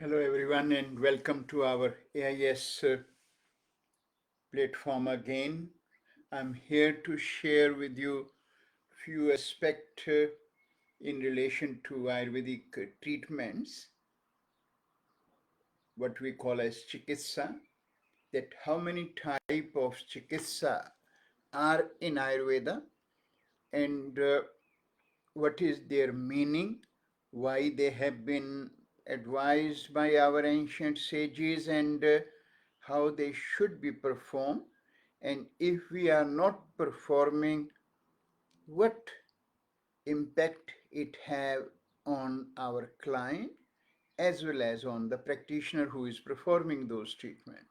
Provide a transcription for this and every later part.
Hello, everyone, and welcome to our AIS platform again. I'm here to share with you few aspects in relation to Ayurvedic treatments, what we call as chikitsa, that how many type of chikitsa are in Ayurveda and what is their meaning, why they have been advised by our ancient sages, and how they should be performed. And if we are not performing, what impact it have on our client as well as on the practitioner who is performing those treatments.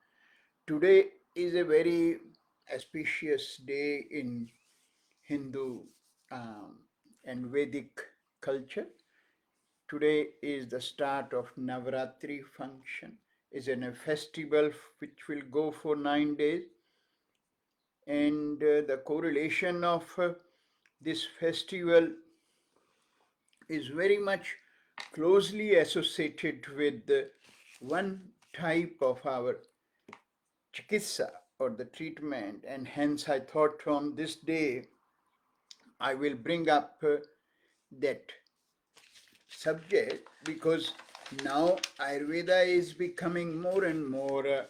Today is a very auspicious day in Hindu um, and Vedic culture. Today is the start of Navratri function. Is a festival which will go for 9 days, and the correlation of this festival is very much closely associated with one type of our chikitsa or the treatment, and hence I thought from this day I will bring up that subject because now Ayurveda is becoming more and more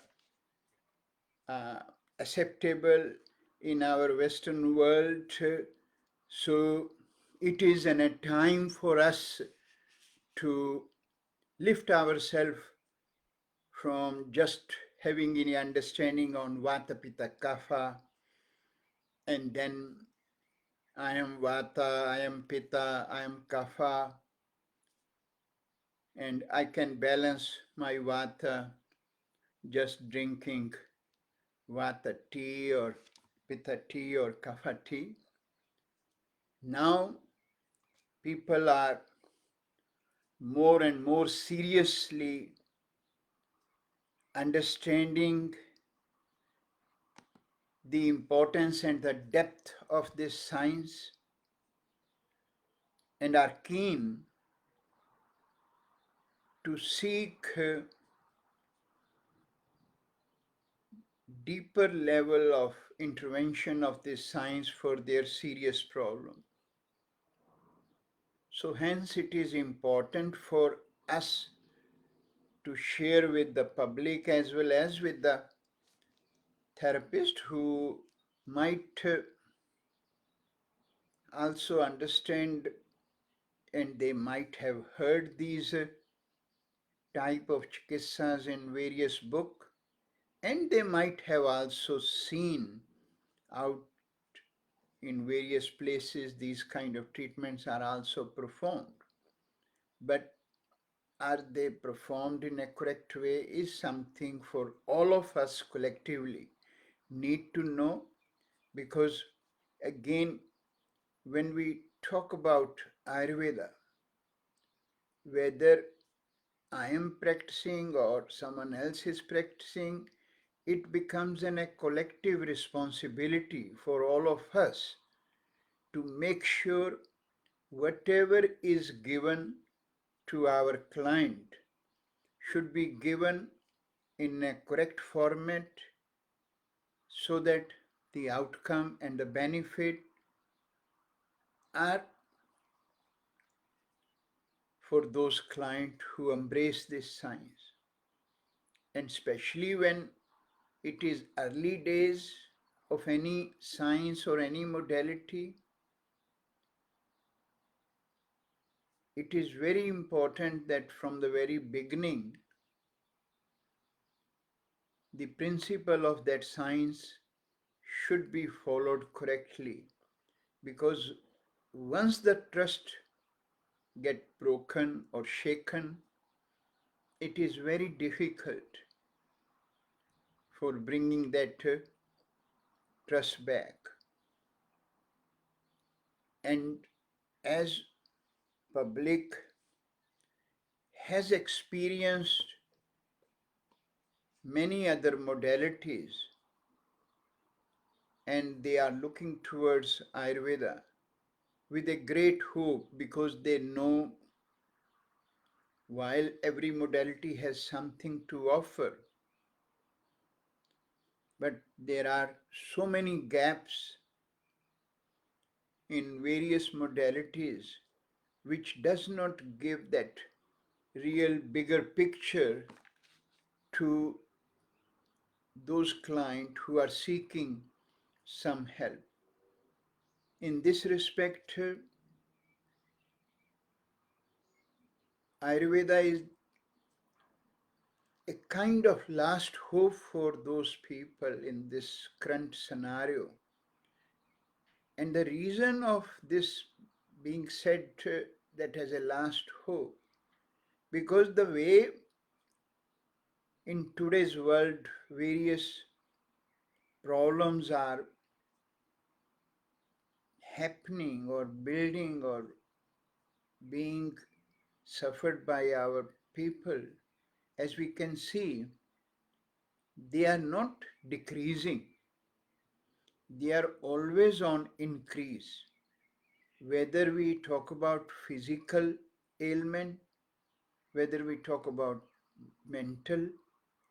uh, acceptable in our Western world. So it is a time for us to lift ourselves from just having any understanding on Vata, Pitta, Kapha, and then I am Vata, I am Pitta, I am Kapha, and I can balance my Vata just drinking Vata tea or Pitta tea or Kapha tea. Now people are more and more seriously understanding the importance and the depth of this science and are keen to seek deeper level of intervention of this science for their serious problem. So hence it is important for us to share with the public as well as with the therapist who might also understand, and they might have heard these type of chikitsas in various books, and they might have also seen out in various places these kind of treatments are also performed. But are they performed in a correct way is something for all of us collectively need to know, because again, when we talk about Ayurveda, whether I am practicing or someone else is practicing, it becomes a collective responsibility for all of us to make sure whatever is given to our client should be given in a correct format so that the outcome and the benefit are for those clients who embrace this science. And especially when it is early days of any science or any modality, it is very important that from the very beginning, the principle of that science should be followed correctly, because once the trust get broken or shaken, it is very difficult for bringing that trust back. And as public has experienced many other modalities and they are looking towards Ayurveda with a great hope because they know While every modality has something to offer, but there are so many gaps in various modalities which does not give that real bigger picture to those clients who are seeking some help. In this respect, Ayurveda is a kind of last hope for those people in this current scenario. And the reason of this being said that as a last hope, because the way in today's world various problems are happening or building or being suffered by our people, as we can see, they are not decreasing, they are always on increase. Whether we talk about physical ailment, whether we talk about mental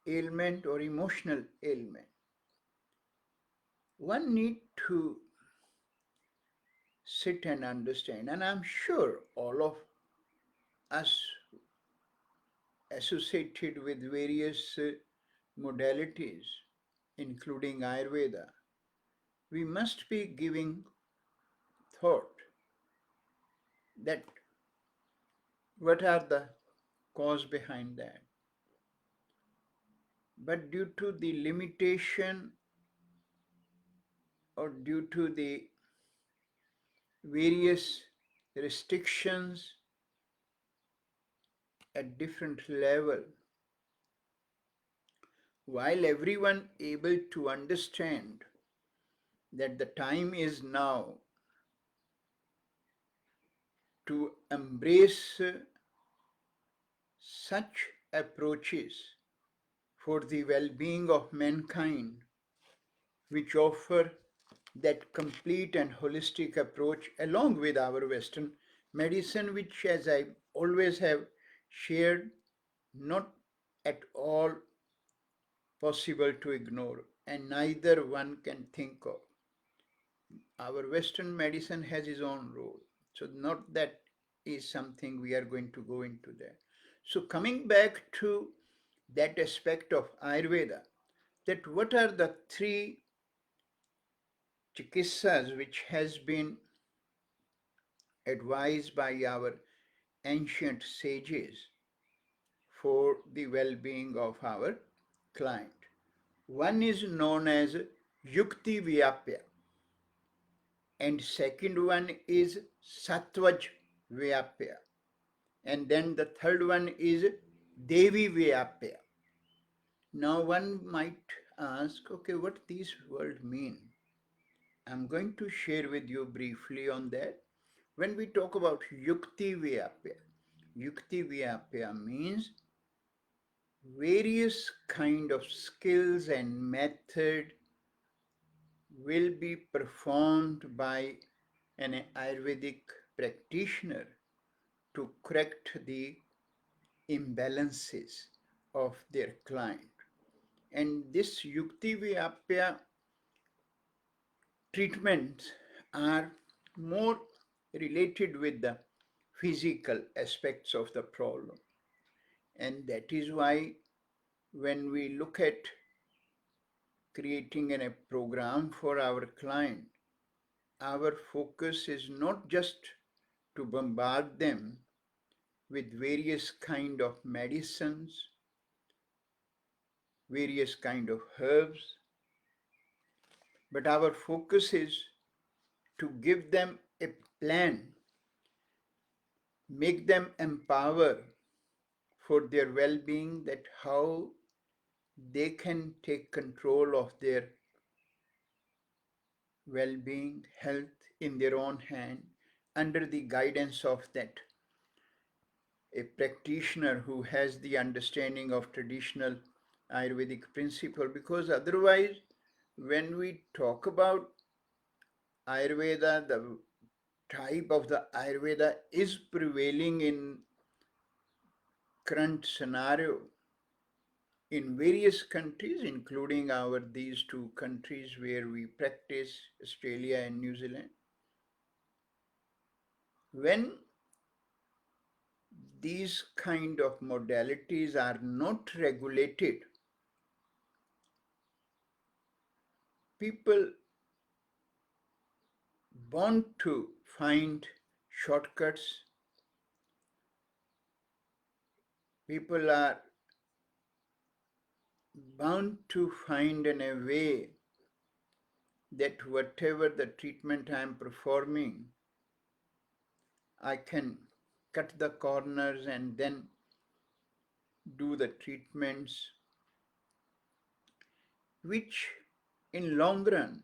ailment or emotional ailment, one need to sit and understand. And I'm sure all of us associated with various modalities, including Ayurveda, we must be giving thought that what are the cause behind that. But due to the limitation or due to the various restrictions at different level, while everyone able to understand that the time is now to embrace such approaches for the well-being of mankind, which offer that complete and holistic approach along with our Western medicine, which, as I always have shared, not at all possible to ignore, and neither one can think of. Our Western medicine has its own role, so not that is something we are going to go into there. So coming back to that aspect of Ayurveda, that what are the three chikitsas which has been advised by our ancient sages for the well-being of our client. One is known as Yukti Vyapashraya, and second one is Sattvavajaya, and then the third one is Daiva Vyapashraya. Now one might ask, okay, what these words mean? I'm going to share with you briefly on that. When we talk about Yukti Vyapashraya means various kind of skills and method will be performed by an Ayurvedic practitioner to correct the imbalances of their client. And this Yukti Vyapashraya treatments are more related with the physical aspects of the problem. And that is why when we look at creating a program for our client, our focus is not just to bombard them with various kind of medicines, various kind of herbs, but our focus is to give them a plan, make them empower for their well-being, that how they can take control of their well-being, health in their own hand under the guidance of that a practitioner who has the understanding of traditional Ayurvedic principle, because otherwise when we talk about Ayurveda, the type of the Ayurveda is prevailing in current scenario in various countries, including our these two countries where we practice, Australia and New Zealand, when these kind of modalities are not regulated, people want to find shortcuts. People are bound to find in a way that whatever the treatment I am performing, I can cut the corners and then do the treatments, which in long run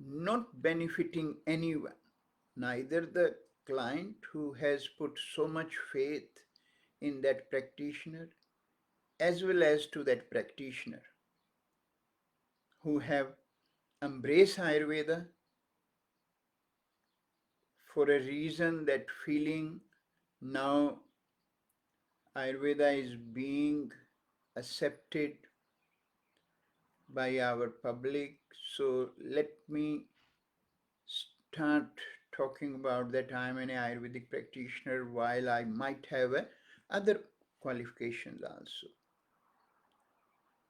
not benefiting anyone, neither the client who has put so much faith in that practitioner, as well as to that practitioner who have embraced Ayurveda for a reason, that feeling now Ayurveda is being accepted by our public. So let me start talking about that I am an Ayurvedic practitioner while I might have other qualifications also,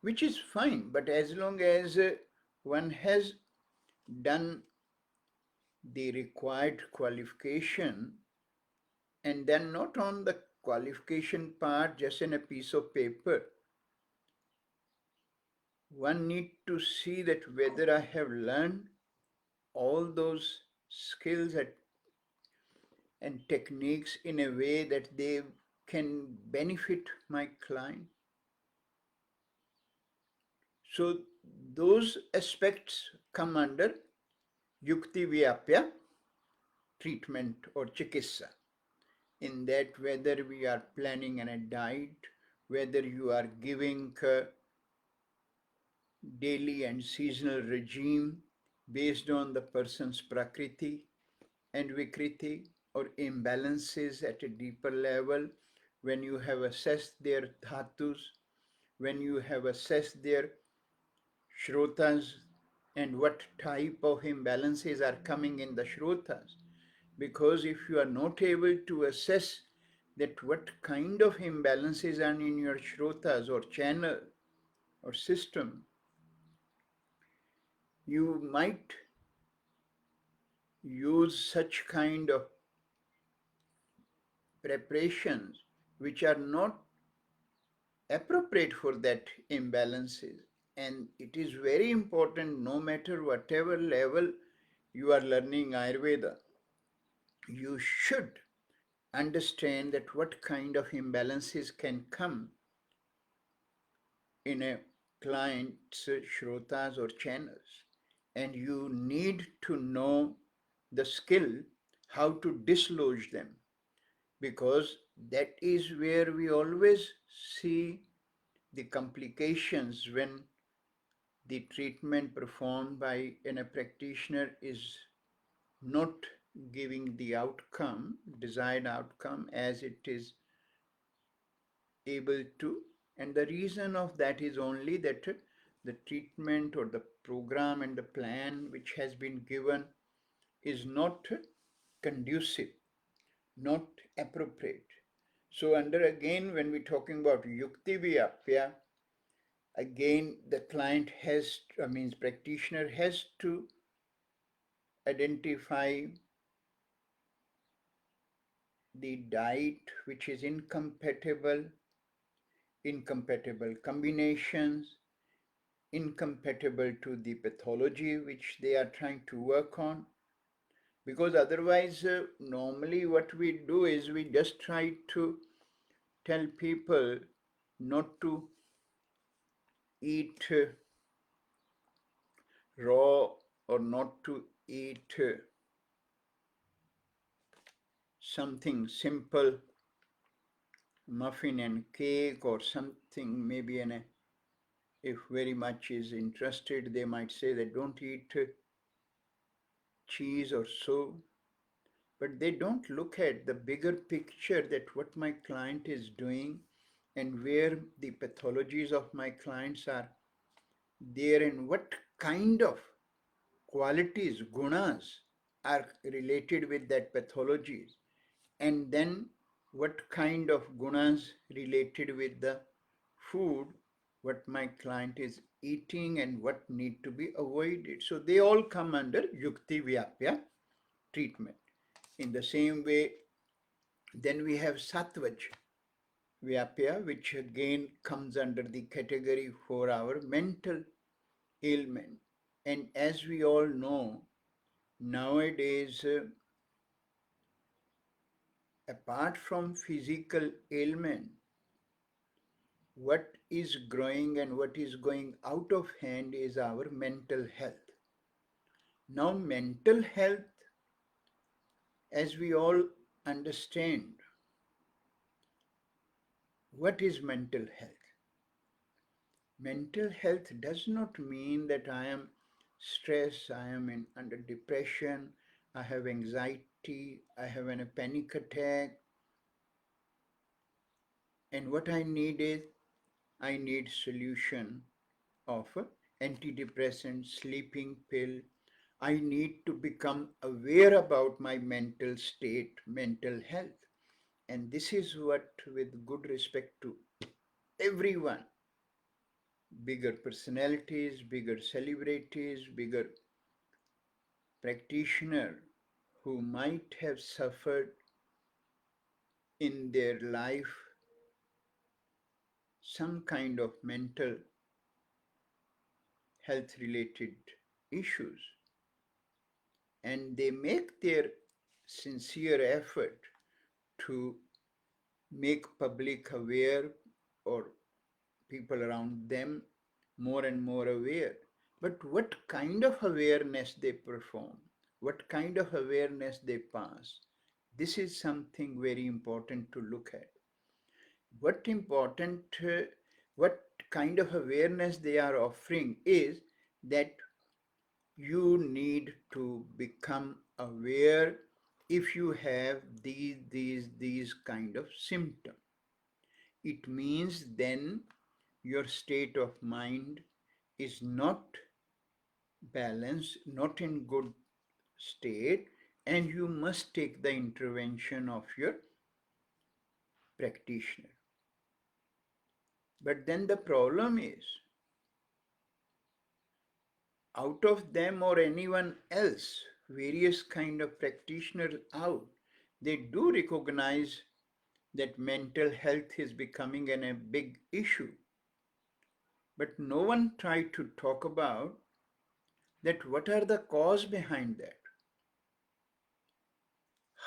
which is fine, but as long as one has done the required qualification, and then not on the qualification part just in a piece of paper, one need to see that whether I have learned all those skills and techniques in a way that they can benefit my client. So those aspects come under Yukti Vyapya treatment or chikitsa. In that, whether we are planning a diet, whether you are giving a daily and seasonal regime based on the person's prakriti and vikriti or imbalances at a deeper level, when you have assessed their dhatus, when you have assessed their shrotas and what type of imbalances are coming in the shrotas. Because if you are not able to assess that what kind of imbalances are in your shrotas or channel or system, you might use such kind of preparations which are not appropriate for that imbalances. And it is very important, no matter whatever level you are learning Ayurveda, you should understand that what kind of imbalances can come in a client's shrotas or channels. And you need to know the skill how to dislodge them, because that is where we always see the complications when the treatment performed by a practitioner is not giving the outcome, desired outcome as it is able to. And the reason of that is only that the treatment or the program and the plan which has been given is not conducive, not appropriate. So under again, when we're talking about Yukti Vyapya, again the client has, means practitioner has to identify the diet which is incompatible combinations, incompatible to the pathology which they are trying to work on. Because otherwise, normally what we do is we just try to tell people not to eat raw or not to eat something simple, muffin and cake or something, maybe if very much is interested, they might say that don't eat cheese or so. but they don't look at the bigger picture, that what my client is doing and where the pathologies of my clients are there, and what kind of qualities, gunas, are related with that pathologies, and then what kind of gunas related with the food what my client is eating and what need to be avoided. So they all come under Yukti Vyapya treatment. In the same way, then we have Sattvaj Vyapya, which again comes under the category for our mental ailment. And as we all know, nowadays, apart from physical ailment, what is growing and what is going out of hand is our mental health. Now, mental health, as we all understand, what is mental health? Mental health does not mean that I am stressed, I am under depression, I have anxiety, I have a panic attack, and what I need is I need solution of antidepressant, sleeping pill. I need to become aware about my mental state, mental health. And this is what, with good respect to everyone, bigger personalities, bigger celebrities, bigger practitioner who might have suffered in their life some kind of mental health related issues, and they make their sincere effort to make public aware, or people around them more and more aware. But what kind of awareness they perform, what kind of awareness they pass, this is something very important to look at. What important, what kind of awareness they are offering is that you need to become aware if you have these kind of symptoms. It means then your state of mind is not balanced, not in good state, and you must take the intervention of your practitioner. But then the problem is, out of them or anyone else, various kind of practitioners out, they do recognize that mental health is becoming a big issue. But no one tried to talk about that what are the cause behind that,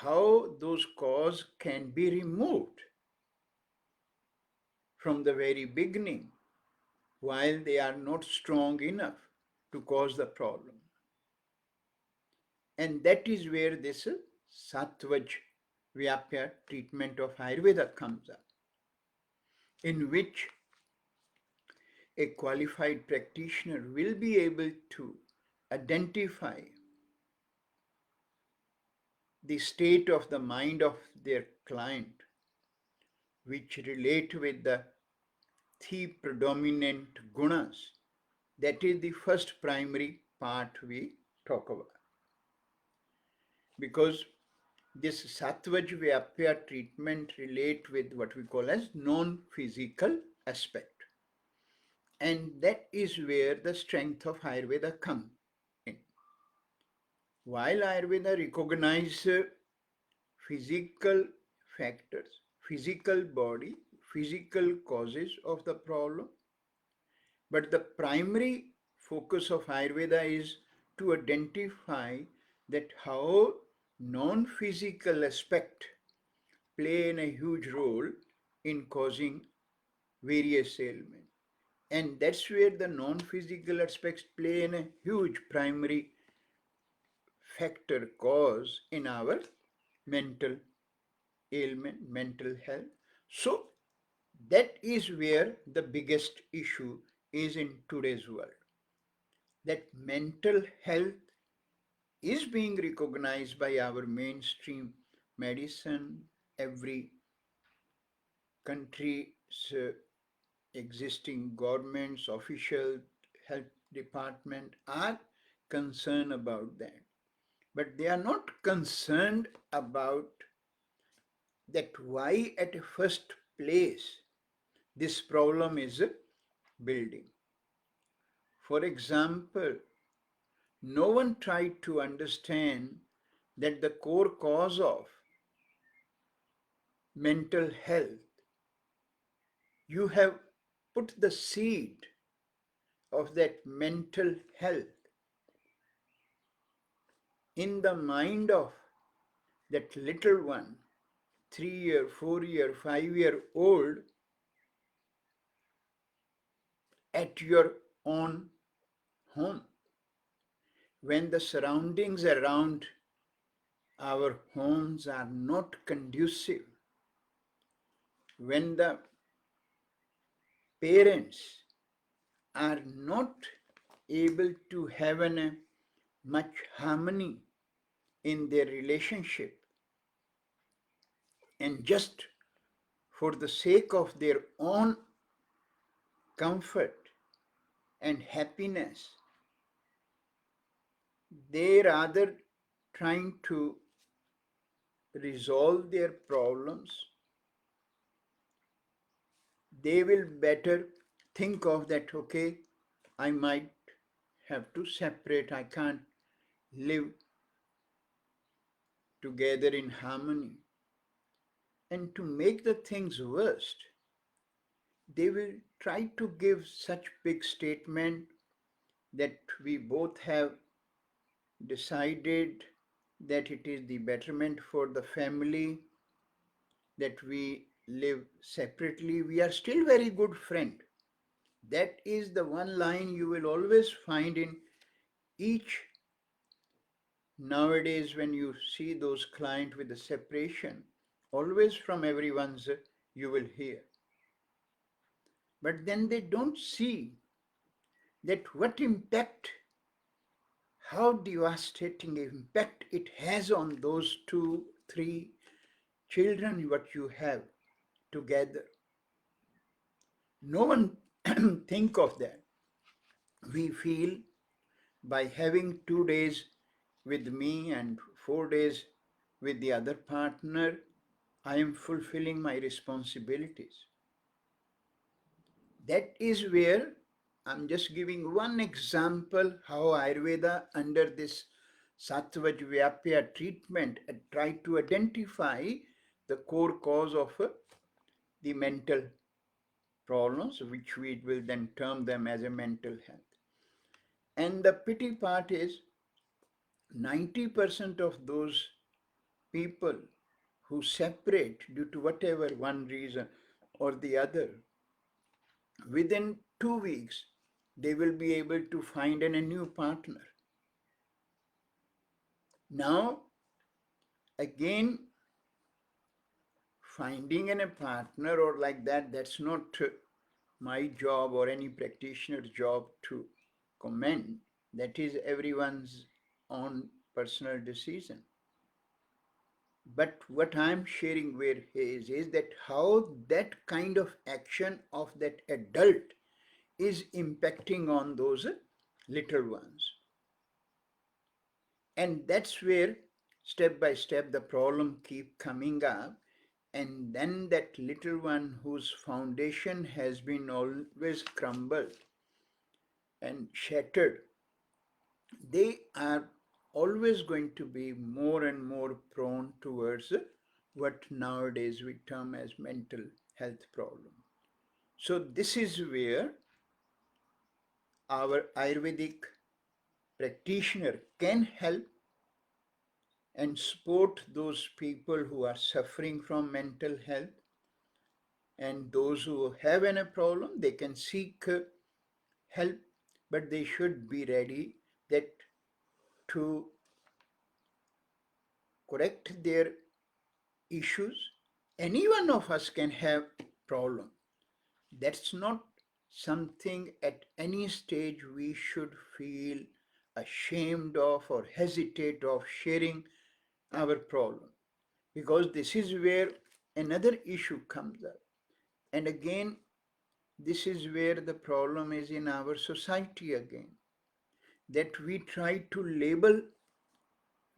how those cause can be removed from the very beginning while they are not strong enough to cause the problem. And that is where this Sattvaj Vyapya treatment of Ayurveda comes up, in which a qualified practitioner will be able to identify the state of the mind of their client, which relate with the three predominant gunas. That is the first primary part we talk about. Because this Sattvaj Vyapya treatment relate with what we call as non-physical aspect. And that is where the strength of Ayurveda comes in. While Ayurveda recognizes physical factors, physical body, physical causes of the problem, but the primary focus of Ayurveda is to identify that how non-physical aspect play in a huge role in causing various ailments. And that's where the non-physical aspects play in a huge primary factor cause in our mental ailment, mental health. So that is where the biggest issue is in today's world. That mental health is being recognized by our mainstream medicine. Every country's existing governments, official health department are concerned about that. But they are not concerned about that why at first place this problem is building. For example, no one tried to understand that the core cause of mental health, you have put the seed of that mental health in the mind of that little one, 3 year, 4 year, 5 year old, at your own home. When the surroundings around our homes are not conducive, when the parents are not able to have much harmony in their relationship, and just for the sake of their own comfort and happiness, they rather trying to resolve their problems, they will better think of that, okay, I might have to separate, I can't live together in harmony. And to make the things worse, they will try to give such big statement that we both have decided that it is the betterment for the family that we live separately. We are still very good friend. That is the one line you will always find in each nowadays when you see those clients with the separation. Always from everyone's you will hear. But then they don't see that what impact, how devastating impact it has on those 2, 3 children what you have together. No one think of that. We feel by having 2 days with me and 4 days with the other partner, I am fulfilling my responsibilities. That is where I'm just giving one example how Ayurveda under this Sattvavajaya treatment tried to identify the core cause of the mental problems, which we will then term them as a mental health. And the pity part is 90% of those people who separate due to whatever one reason or the other, within 2 weeks, they will be able to find a new partner. Now, again, finding a partner or like that, that's not my job or any practitioner's job to comment. That is everyone's own personal decision. But what I'm sharing with is that how that kind of action of that adult is impacting on those little ones. And that's where step by step the problem keep coming up. And then that little one whose foundation has been always crumbled and shattered, they are always going to be more and more prone towards what nowadays we term as mental health problem. So this is where our Ayurvedic practitioner can help and support those people who are suffering from mental health, and those who have a problem, they can seek help, but they should be ready that to correct their issues. Any one of us can have problem. That's not something at any stage we should feel ashamed of or hesitate of sharing our problem, because this is where another issue comes up. And again, this is where the problem is in our society again, that we try to label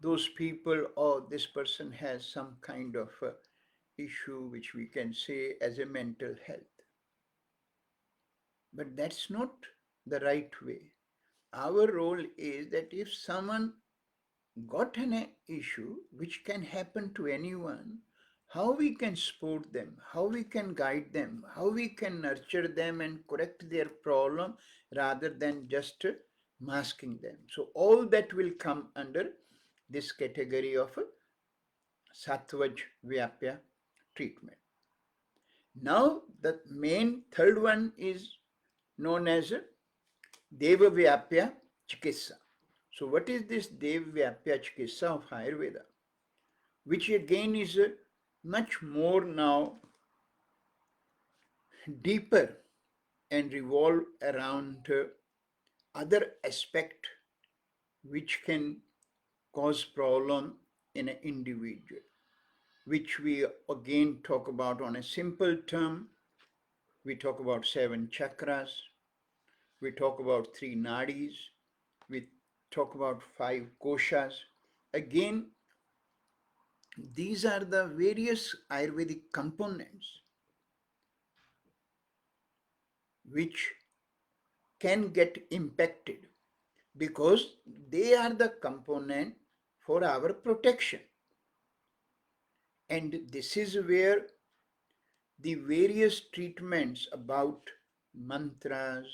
those people, oh, this person has some kind of issue which we can say as a mental health. But that's not the right way. Our role is that if someone got an issue which can happen to anyone, how we can support them, how we can guide them, how we can nurture them and correct their problem rather than just masking them. So all that will come under this category of Sattvavajaya treatment. Now the main third one is known as Daiva Vyapashraya. So what is this Daiva Vyapashraya of Ayurveda? Which again is much more now deeper and revolve around other aspect which can cause problem in an individual, which we again talk about on a simple term. We talk about 7 chakras, we talk about 3 nadis, we talk about 5 koshas. Again, these are the various Ayurvedic components which can get impacted because they are the component for our protection. And this is where the various treatments about mantras,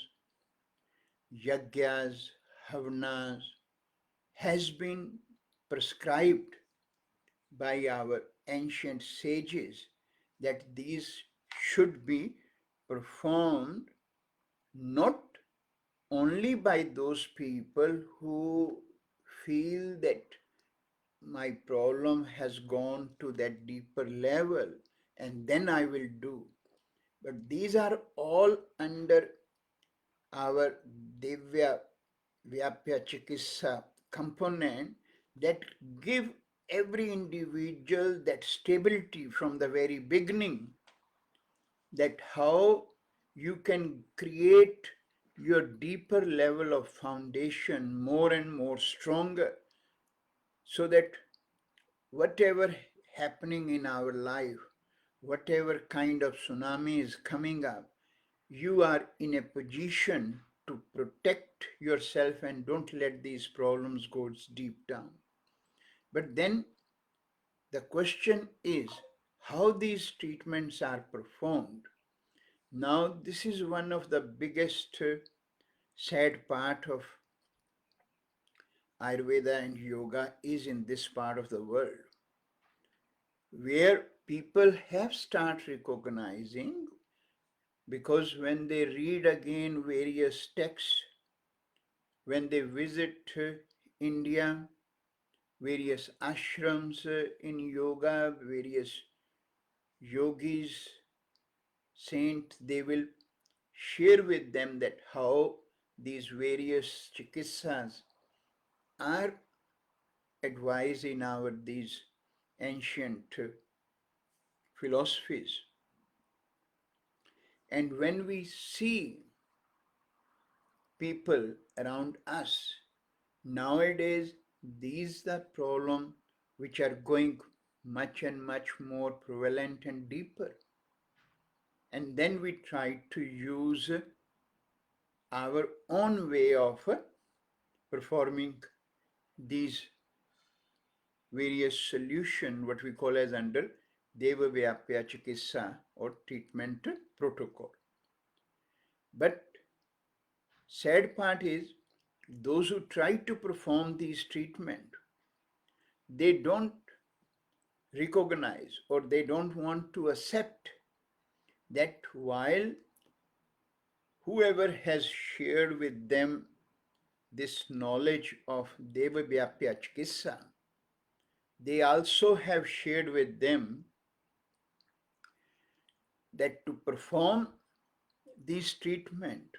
yagyas, havanas has been prescribed by our ancient sages, that these should be performed not only by those people who feel that my problem has gone to that deeper level and then I will do. But these are all under our Divya Vyapya Chikitsa component that give every individual that stability from the very beginning, that how you can create your deeper level of foundation more and more stronger, so that whatever happening in our life, whatever kind of tsunami is coming up, you are in a position to protect yourself and don't let these problems go deep down. But then the question is how these treatments are performed. Now, this is one of the biggest sad part of Ayurveda and yoga is in this part of the world, where people have started recognizing, because when they read again various texts, when they visit India, various ashrams in yoga, various yogis, saints, they will share with them that how these various chikitsas are advised in our these ancient philosophies. And when we see people around us nowadays, these are problems which are going much and much more prevalent and deeper. And then we try to use our own way of performing these various solution, what we call as under Deva Vyapashraya or treatment protocol. But sad part is those who try to perform these treatment, they don't recognize or they don't want to accept that while whoever has shared with them this knowledge of Deva Vyapashraya, they also have shared with them that to perform this treatment,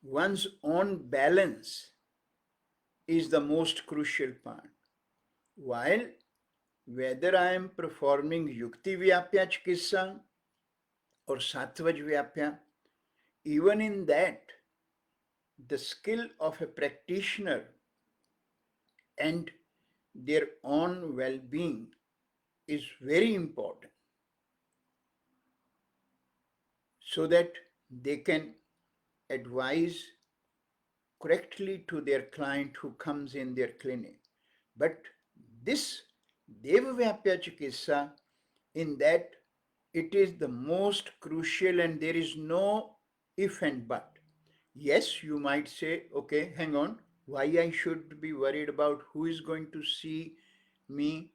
one's own balance is the most crucial part. While whether I am performing Yukti Vyapya Chikitsa or Sattvaj Vyapya, even in that, the skill of a practitioner and their own well being is very important so that they can advise correctly to their client who comes in their clinic. But this Deva Vyapya Chikitsa, in that it is the most crucial and there is no if and but. Yes, you might say, okay, hang on, why I should be worried about who is going to see me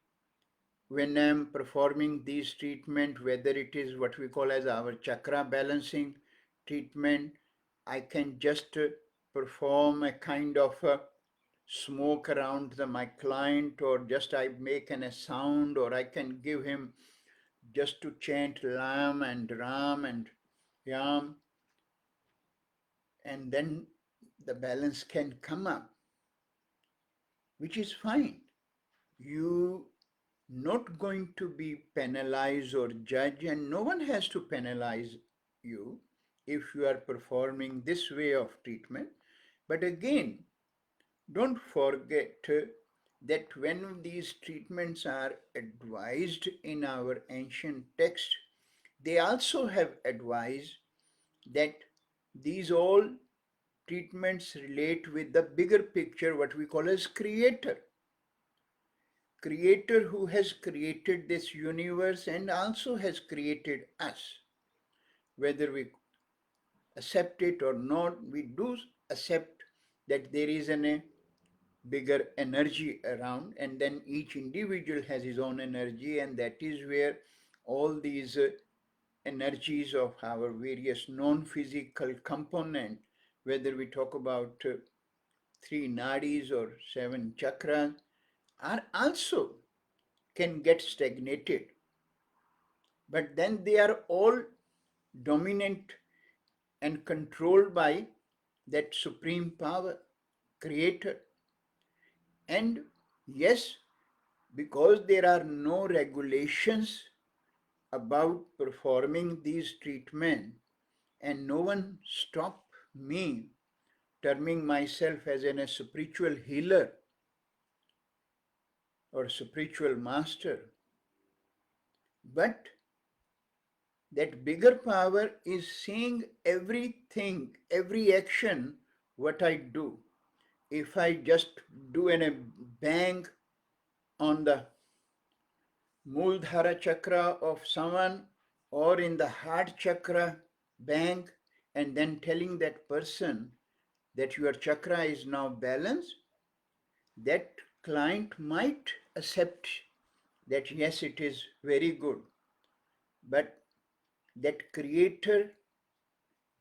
when I'm performing these treatment, whether it is what we call as our chakra balancing treatment. I can just perform a kind of smoke around my client, or just I make a sound, or I can give him just to chant Lam and Ram and Yam, and then the balance can come up, which is fine. You not going to be penalized or judged, and no one has to penalize you if you are performing this way of treatment. But again, don't forget that when these treatments are advised in our ancient text, they also have advised that these all treatments relate with the bigger picture, what we call as creator who has created this universe and also has created us. Whether we accept it or not, we do accept that there is a bigger energy around, and then each individual has his own energy, and that is where all these energies of our various non-physical component, whether we talk about three nadis or seven chakras, are also can get stagnated, but then they are all dominant and controlled by that supreme power, creator. And yes, because there are no regulations about performing these treatments, and no one stop me terming myself as a spiritual healer or spiritual master, but that bigger power is seeing everything, every action, what I do. If I just do a bang on the Muldhara chakra of someone or in the heart chakra bang, and then telling that person that your chakra is now balanced, that client might accept that yes, it is very good. But that creator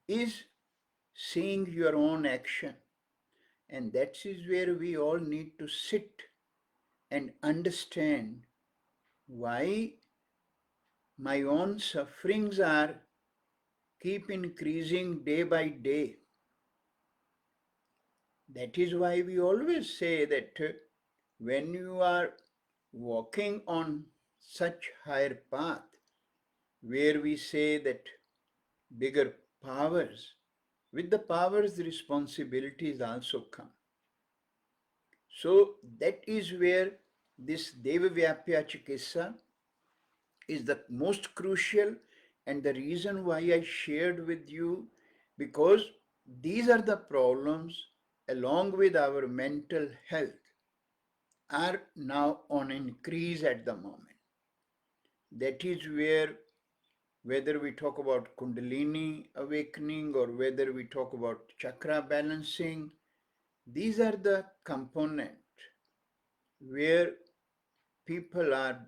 is seeing your own action. And that is where we all need to sit and understand why my own sufferings are keep increasing day by day. That is why we always say that when you are walking on such higher path, where we say that bigger powers, with the powers, the responsibilities also come. So that is where this Deva Vyapya Chikitsa is the most crucial, and the reason why I shared with you, because these are the problems along with our mental health are now on increase at the moment. That is where, whether we talk about Kundalini awakening or whether we talk about chakra balancing, these are the components where people are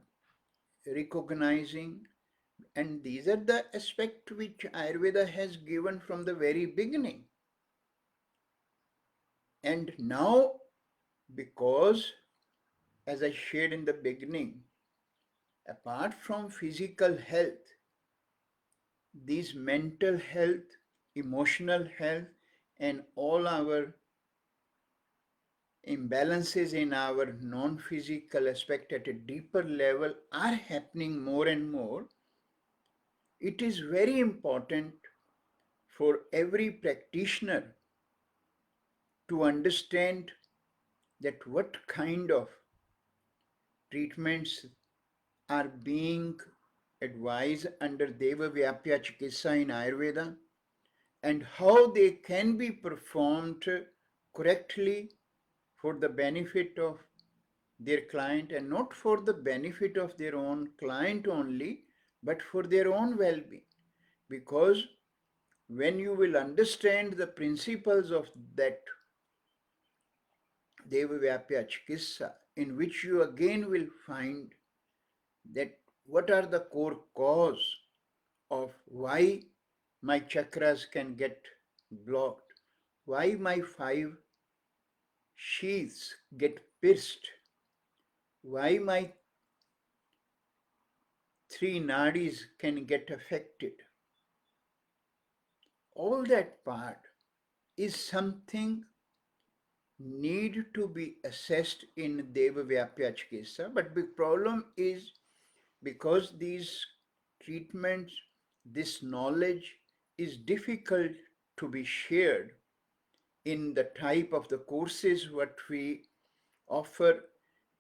recognizing, and these are the aspects which Ayurveda has given from the very beginning. And now, because as I shared in the beginning, apart from physical health, these mental health, emotional health, and all our imbalances in our non-physical aspect at a deeper level are happening more and more, it is very important for every practitioner to understand that what kind of treatments are being advised under Daiva Vyapashraya in Ayurveda and how they can be performed correctly for the benefit of their client, and not for the benefit of their own client only, but for their own well-being. Because when you will understand the principles of that Deva Vyapashraya, in which you again will find that what are the core cause of why my chakras can get blocked, why my five sheaths get pierced, why my three nadis can get affected. All that part is something need to be assessed in Deva Vyapashraya, but the problem is because these treatments, this knowledge is difficult to be shared in the type of the courses what we offer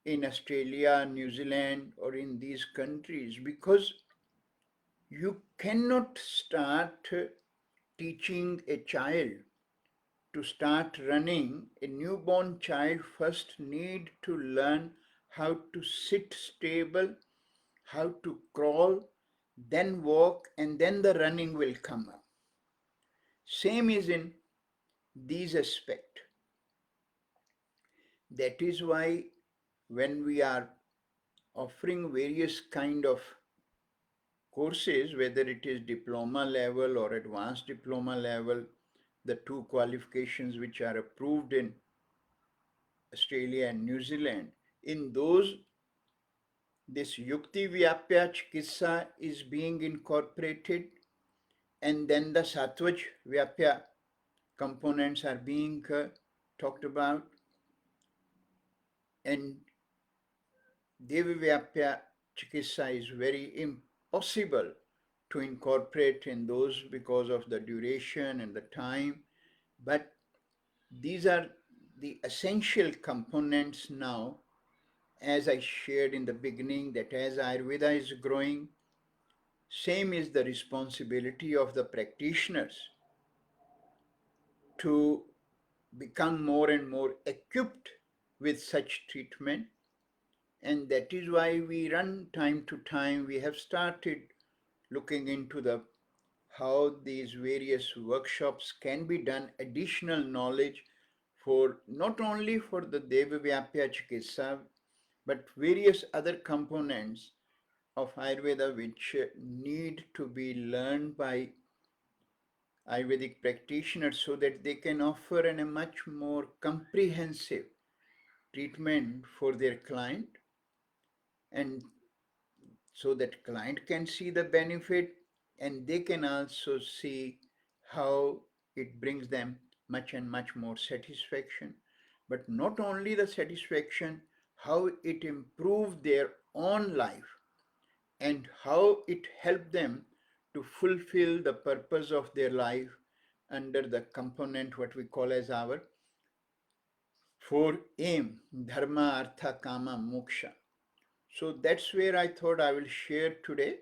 in Australia, New Zealand, or in these countries, because you cannot start teaching a child to start running. A newborn child first need to learn how to sit stable, how to crawl, then walk, and then the running will come up. Same is in these aspects. That is why when we are offering various kind of courses, whether it is diploma level or advanced diploma level, the two qualifications which are approved in Australia and New Zealand, in those this Yukti Vyapashraya is being incorporated, and then the Sattvavajaya components are being talked about, and Daiva Vyapashraya is very impossible to incorporate in those because of the duration and the time, but these are the essential components now. As I shared in the beginning, that as Ayurveda is growing, same is the responsibility of the practitioners to become more and more equipped with such treatment. And that is why we run time to time. We have started looking into the how these various workshops can be done, additional knowledge for not only for the Deva Vyapashraya, but various other components of Ayurveda which need to be learned by Ayurvedic practitioners so that they can offer a much more comprehensive treatment for their client, and so that client can see the benefit and they can also see how it brings them much and much more satisfaction. But not only the satisfaction, how it improved their own life and how it helped them to fulfill the purpose of their life under the component what we call as our four aim: dharma, artha, kama, moksha. So that's where I thought I will share today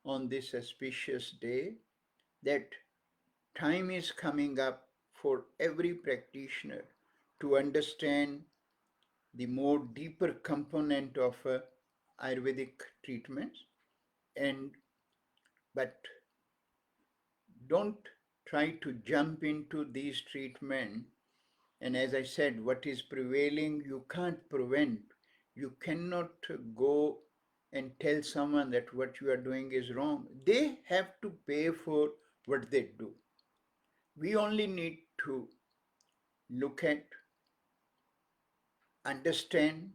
on this auspicious day, that time is coming up for every practitioner to understand the more deeper component of Ayurvedic treatments, and but don't try to jump into these treatment. And as I said, what is prevailing you can't prevent. You cannot go and tell someone that what you are doing is wrong. They have to pay for what they do. We only need to look at, understand,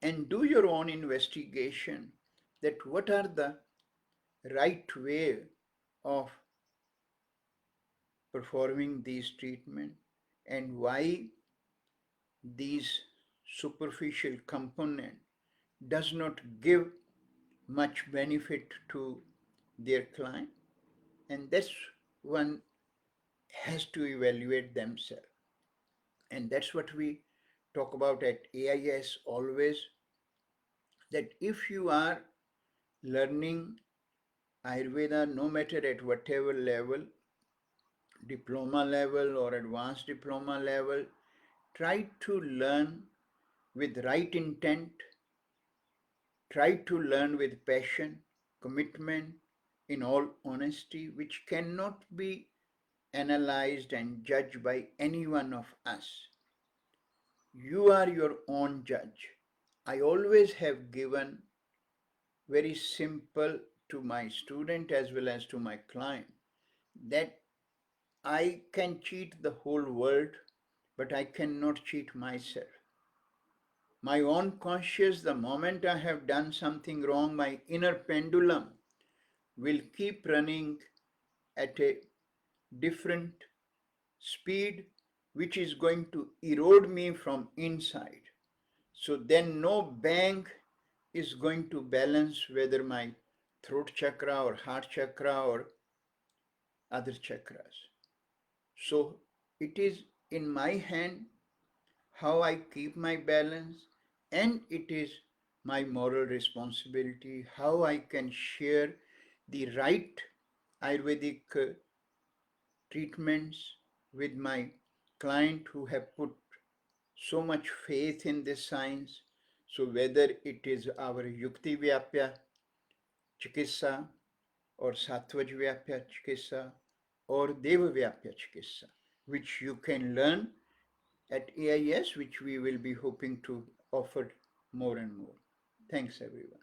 and do your own investigation that what are the right way of performing these treatment and why these superficial component does not give much benefit to their client, and that's one has to evaluate themselves. And that's what we talk about at AIS always, that if you are learning Ayurveda, no matter at whatever level, diploma level or advanced diploma level, try to learn with right intent, try to learn with passion, commitment, in all honesty, which cannot be analyzed and judged by any one of us. You are your own judge. I always have given very simple to my student as well as to my client that I can cheat the whole world, but I cannot cheat myself. My own conscious, the moment I have done something wrong, my inner pendulum will keep running at a different speed, which is going to erode me from inside. So then no bank is going to balance whether my throat chakra or heart chakra or other chakras. So it is in my hand how I keep my balance, and it is my moral responsibility how I can share the right Ayurvedic treatments with my client who have put so much faith in this science. So whether it is our Yukti Vyapya Chikitsa or Sattvavajaya Chikitsa or Daiva Vyapashraya, which you can learn at AIS, which we will be hoping to offer more and more. Thanks, everyone.